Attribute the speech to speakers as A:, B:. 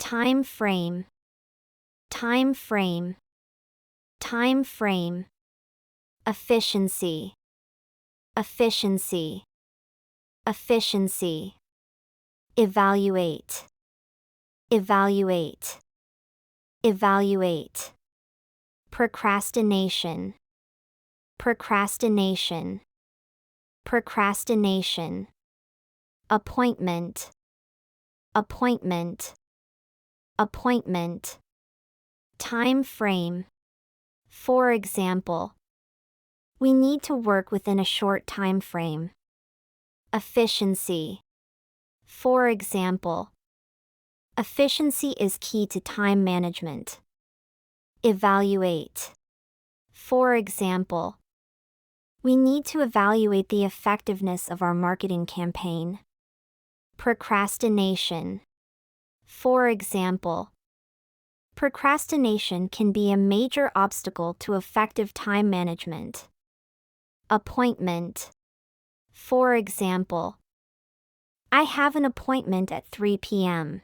A: time frame, time frame, time frame. Efficiency, efficiency, efficiency. Evaluate, evaluate, evaluate. Procrastination, procrastination, procrastination. Appointment, appointment, appointment. Time frame. For example, we need to work within a short time frame. Efficiency. For example, efficiency is key to time management. Evaluate. For example, we need to evaluate the effectiveness of our marketing campaign. Procrastination. For example, procrastination can be a major obstacle to effective time management. Appointment. For example, I have an appointment at 3 p.m.